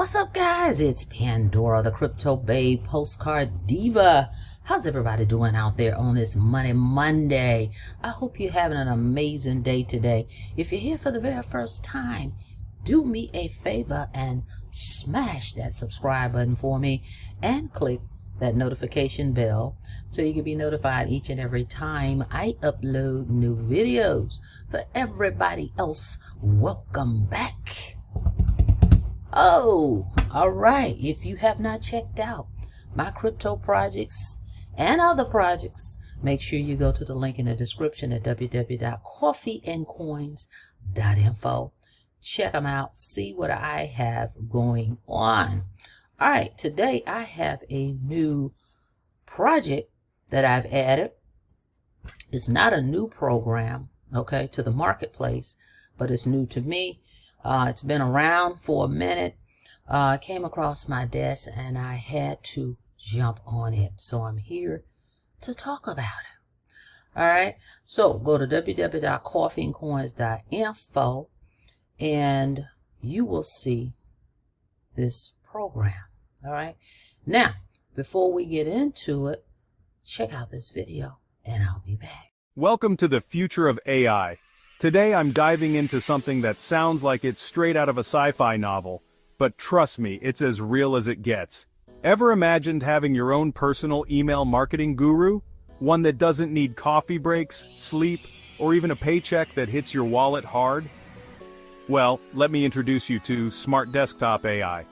What's up, guys? It's Pandora, the crypto babe, postcard diva. How's everybody doing out there on this Money Monday? I hope you're having an amazing day today. If you're here for the very first time, do me a favor and smash that subscribe button for me and click that notification bell so you can be notified each and every time I upload new videos. For everybody else, welcome back. Oh, all right. If you have not checked out my crypto projects and other projects, make sure you go to the link in the description at www.coffeeandcoins.info. Check them out. See what I have going on. All right. Today I have a new project that I've added. It's not a new program, okay, to the marketplace, but it's new to me. It's been around for a minute. Came across my desk and I had to jump on it. So I'm here to talk about it. All right. So go to www.coffeeandcoins.info and you will see this program. All right. Now, before we get into it, check out this video and I'll be back. Welcome to the future of AI. Today I'm diving into something that sounds like it's straight out of a sci-fi novel, but trust me, it's as real as it gets. Ever imagined having your own personal email marketing guru? One that doesn't need coffee breaks, sleep, or even a paycheck that hits your wallet hard? Well, let me introduce you to Smart Desktop AI.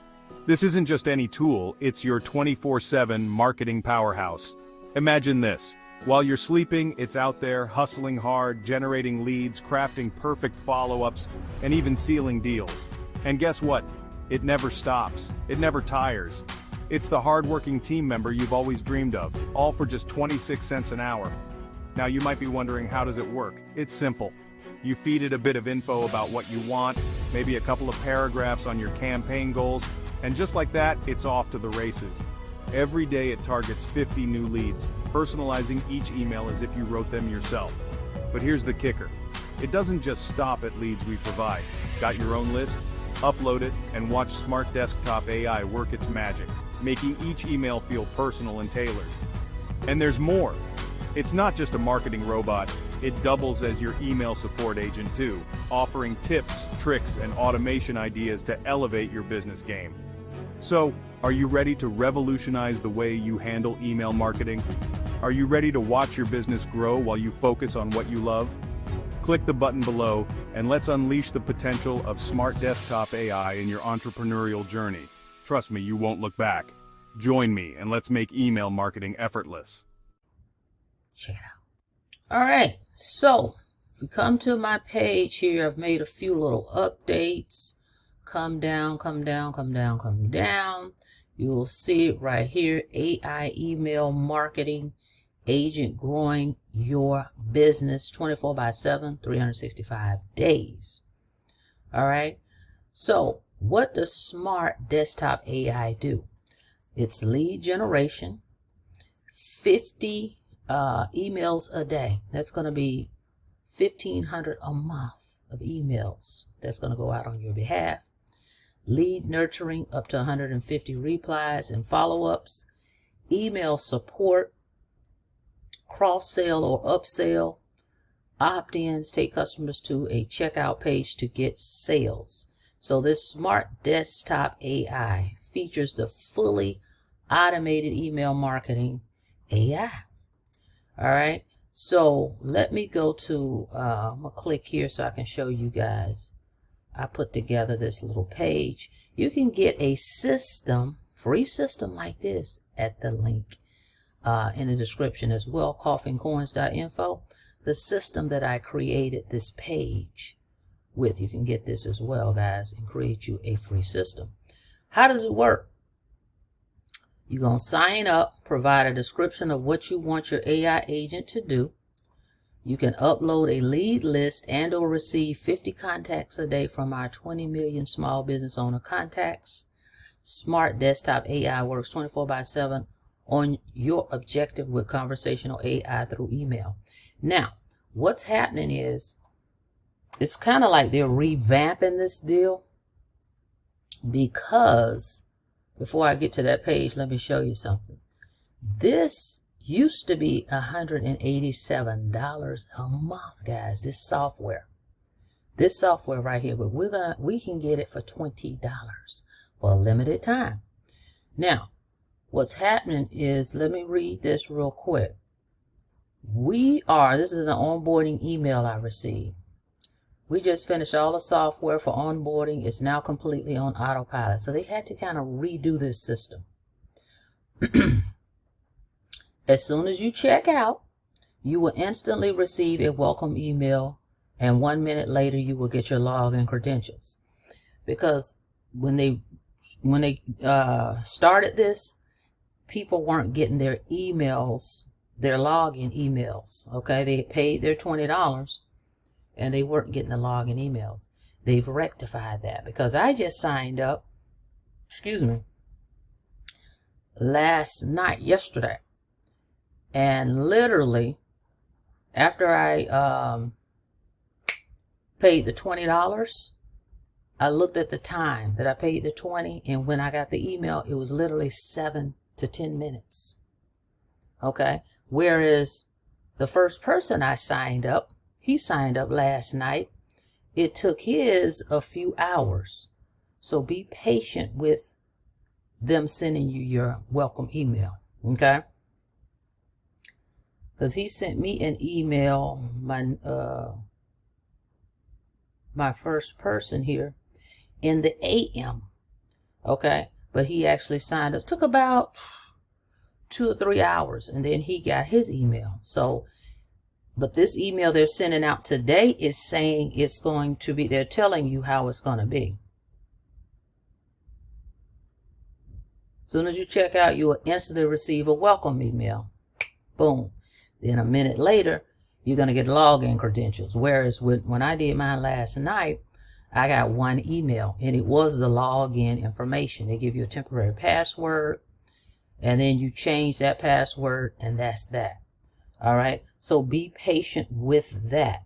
This isn't just any tool, it's your 24/7 marketing powerhouse. Imagine this. While you're sleeping, it's out there, hustling hard, generating leads, crafting perfect follow-ups, and even sealing deals. And guess what? It never stops. It never tires. It's the hard-working team member you've always dreamed of, all for just 26 cents an hour. Now you might be wondering, how does it work? It's simple. You feed it a bit of info about what you want, maybe a couple of paragraphs on your campaign goals, and just like that, it's off to the races. Every day it targets 50 new leads, personalizing each email as if you wrote them yourself. But here's the kicker. It doesn't just stop at leads we provide. Got your own list? Upload it and watch Smart Desktop AI work its magic, making each email feel personal and tailored. And there's more. It's not just a marketing robot, it doubles as your email support agent too, offering tips, tricks, and automation ideas to elevate your business game. So, are you ready to revolutionize the way you handle email marketing? Are you ready to watch your business grow while you focus on what you love? Click the button below and let's unleash the potential of Smart Desktop AI in your entrepreneurial journey. Trust me, you won't look back. Join me and let's make email marketing effortless. Check it out. All right. So, if you come to my page here, I've made a few little updates. Come down. You will see it right here. AI email marketing agent growing your business 24/7, 365 days. All right. So what does Smart Desktop AI do? It's lead generation, 50 emails a day. That's going to be 1,500 a month of emails that's going to go out on your behalf. Lead nurturing, up to 150 replies and follow-ups. Email support, cross-sell or upsell. Opt-ins, take customers to a checkout page to get sales. So this Smart Desktop AI features the fully automated email marketing AI. All right. So let me go to, I'm going to click here so I can show you guys. I put together this little page. You can get a system, free system like this at the link in the description as well, coffeeandcoins.info. The system that I created this page with, you can get this as well, guys, and create you a free system. How does it work? You're going to sign up, provide a description of what you want your AI agent to do. You can upload a lead list and or receive 50 contacts a day from our 20 million small business owner contacts. Smart Desktop AI works 24/7 on your objective with conversational AI through email. Now, what's happening is, it's kind of like they're revamping this deal. because before I get to that page, let me show you something. This used to be $187 a month, guys. This software right here, but we can get it for $20 for a limited time. Now, what's happening is, let me read this real quick. This is an onboarding email I received. We just finished all the software for onboarding. It's now completely on autopilot. So they had to kind of redo this system. As soon as you check out, you will instantly receive a welcome email, and 1 minute later you will get your login credentials. Because when they started this, people weren't getting their emails, their login emails. Okay, they paid their $20 and they weren't getting the login emails. They've rectified that, because I just signed up, yesterday. And literally, after I paid the $20, I looked at the time that I paid the $20, and when I got the email, it was literally 7 to 10 minutes. Okay? Whereas the first person I signed up, he signed up last night. It took his a few hours. So be patient with them sending you your welcome email. Okay? Because he sent me an email, my first person here, in the AM. Okay? But he actually signed us. Took about 2 or 3 hours, and then he got his email. So, but this email they're sending out today is saying it's going to be, they're telling you how it's going to be. As soon as you check out, you will instantly receive a welcome email. Boom. Then a minute later, you're going to get login credentials. Whereas when I did mine last night, I got one email, and it was the login information. They give you a temporary password, and then you change that password, and that's that. All right. So be patient with that.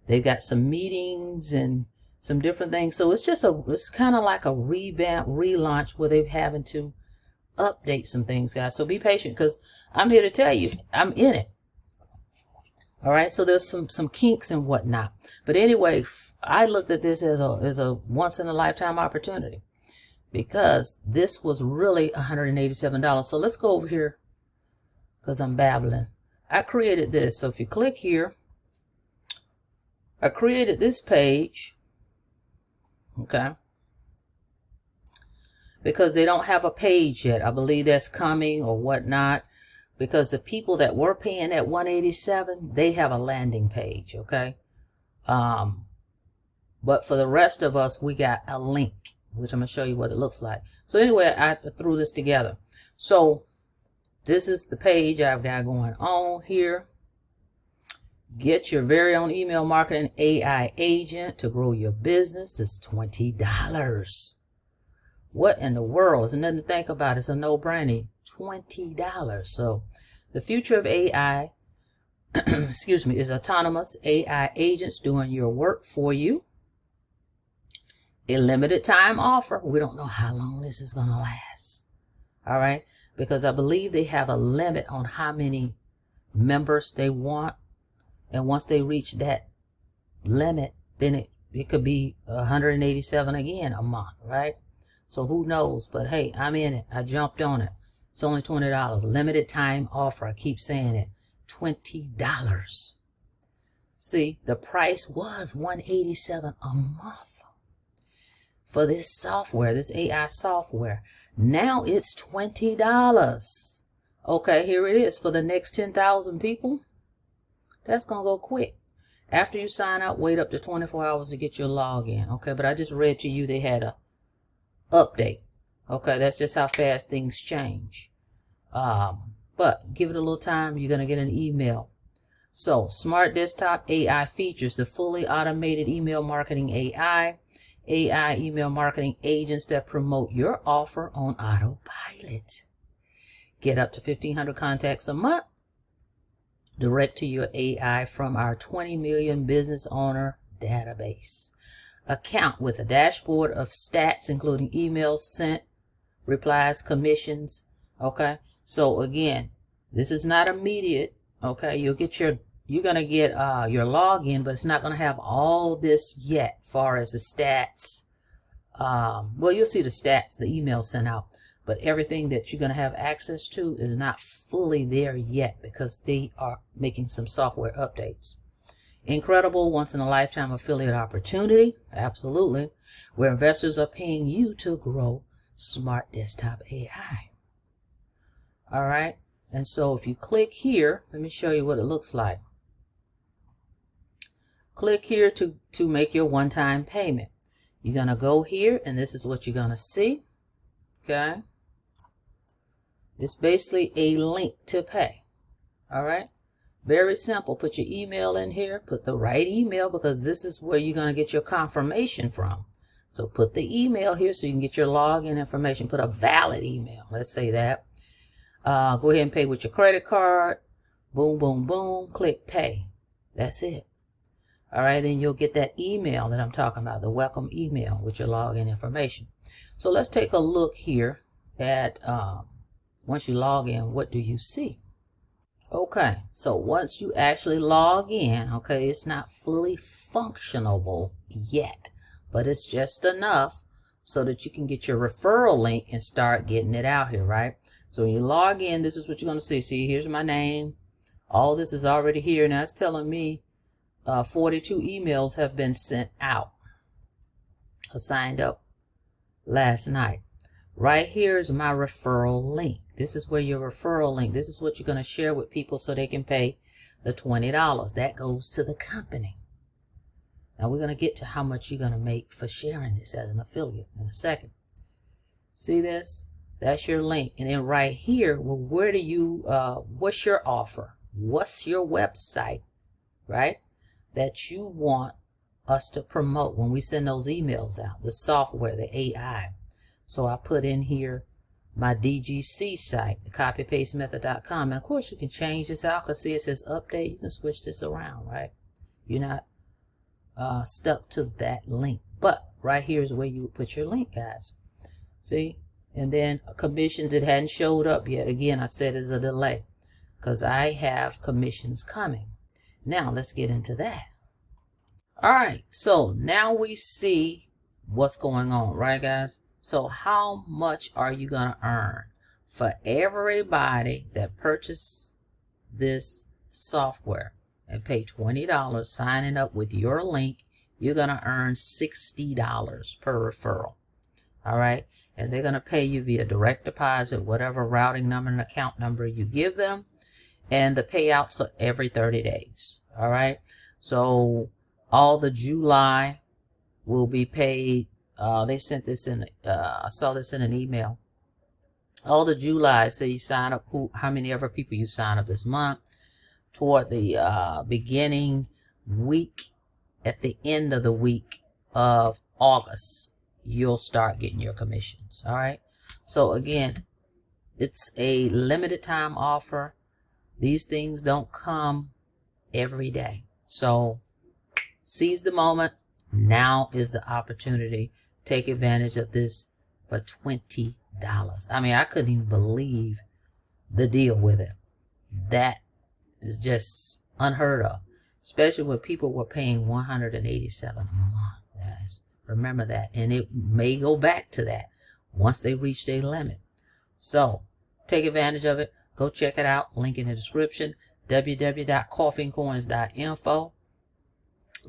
They've got some meetings and some different things. So it's kind of like a revamp, relaunch, where they're having to update some things, guys. So be patient, because I'm here to tell you, I'm in it. All right. So there's some kinks and whatnot. But anyway, I looked at this as a once in a lifetime opportunity, because this was really $187. So let's go over here, because I'm babbling. I created this. So if you click here, I created this page. Okay. Because they don't have a page yet. I believe that's coming or whatnot. Because the people that were paying at $187, they have a landing page. Okay. But for the rest of us, we got a link, which I'm going to show you what it looks like. So anyway, I threw this together. So this is the page I've got going on here. Get your very own email marketing AI agent to grow your business. It's $20. What in the world? It's nothing to think about. It's a no-brainer. $20. So the future of AI, is autonomous AI agents doing your work for you. A limited time offer. We don't know how long this is going to last. All right. Because I believe they have a limit on how many members they want. And once they reach that limit, then it could be 187 again a month. Right. So who knows? But hey, I'm in it. I jumped on it. It's only $20. Limited time offer. I keep saying it. $20. See, the price was $187 a month for this software, this AI software. Now it's $20. Okay, here it is for the next 10,000 people. That's going to go quick. After you sign up, wait up to 24 hours to get your login. Okay, but I just read to you they had a update. Okay, that's just how fast things change. But give it a little time, you're going to get an email. So, Smart Desktop AI features the fully automated email marketing AI email marketing agents that promote your offer on autopilot. Get up to 1,500 contacts a month direct to your AI from our 20 million business owner database. account with a dashboard of stats, including emails sent, replies, commissions. Okay, so again, this is not immediate. Okay, you're gonna get your login, but it's not gonna have all this yet, far as the stats. Well, you'll see the stats, the email sent out, but everything that you're gonna have access to is not fully there yet because they are making some software updates. Incredible, once-in-a-lifetime affiliate opportunity, absolutely, where investors are paying you to grow smart desktop AI. All right, and so if you click here, let me show you what it looks like. Click here to make your one-time payment. You're gonna go here, and this is what you're gonna see. Okay, it's basically a link to pay. All right. Very simple. Put your email in here. Put the right email because this is where you're going to get your confirmation from. So put the email here so you can get your login information. Put a valid email. Let's say that. Go ahead and pay with your credit card. Boom, boom, boom. Click pay. That's it. All right. Then you'll get that email that I'm talking about, the welcome email with your login information. So let's take a look here at once you log in, what do you see? Okay, so once you actually log in, okay, it's not fully functionable yet, but it's just enough so that you can get your referral link and start getting it out here, right? So when you log in, this is what you're going to see. See, here's my name. All this is already here. Now it's telling me 42 emails have been sent out. I signed up last night. Right here is my referral link. This is where your referral link, this is what you're going to share with people so they can pay the $20. That goes to the company. Now we're going to get to how much you're going to make for sharing this as an affiliate in a second. See this? That's your link. And then right here, well, where do you, what's your offer? What's your website, right? That you want us to promote when we send those emails out, the software, the AI. So I put in here my DGC site, the copypastemethod.com. And of course you can change this out because see it says update. You can switch this around, right? You're not stuck to that link. But right here is where you would put your link, guys. See? And then commissions, it hadn't showed up yet. Again, I said there's a delay because I have commissions coming. Now let's get into that. All right, so now we see what's going on, right, guys? So how much are you going to earn for everybody that purchased this software and pay $20 signing up with your link? You're going to earn $60 per referral. All right. And they're going to pay you via direct deposit, whatever routing number and account number you give them. And the payouts are every 30 days. All right. So all the July will be paid. They sent this in, I saw this in an email. All the July, so you sign up, how many ever people you sign up this month. Toward the beginning week, at the end of the week of August, you'll start getting your commissions. All right. So again, it's a limited time offer. These things don't come every day. So seize the moment. Now is the opportunity. Take advantage of this for $20. I mean, I couldn't even believe the deal with it. That is just unheard of, especially when people were paying $187 a month, guys. Remember that. And it may go back to that once they reach their limit. So take advantage of it. Go check it out. Link in the description. www.coffeeandcoins.info.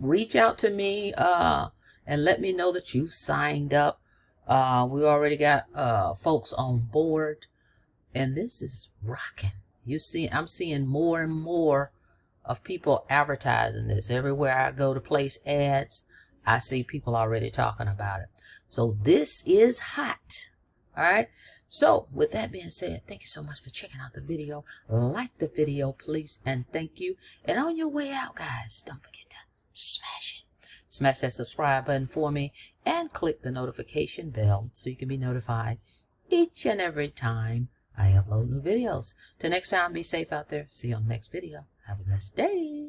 Reach out to me and let me know that you've signed up. We already got folks on board, and this is rocking. I'm seeing more and more of people advertising this. Everywhere I go to place ads, I see people already talking about it. So this is hot. All right. So with that being said, thank you so much for checking out the video. Like the video, please, and thank you. And on your way out, guys, don't forget to smash it. Smash that subscribe button for me and click the notification bell so you can be notified each and every time I upload new videos. Till next time, be safe out there. See you on the next video. Have a blessed day.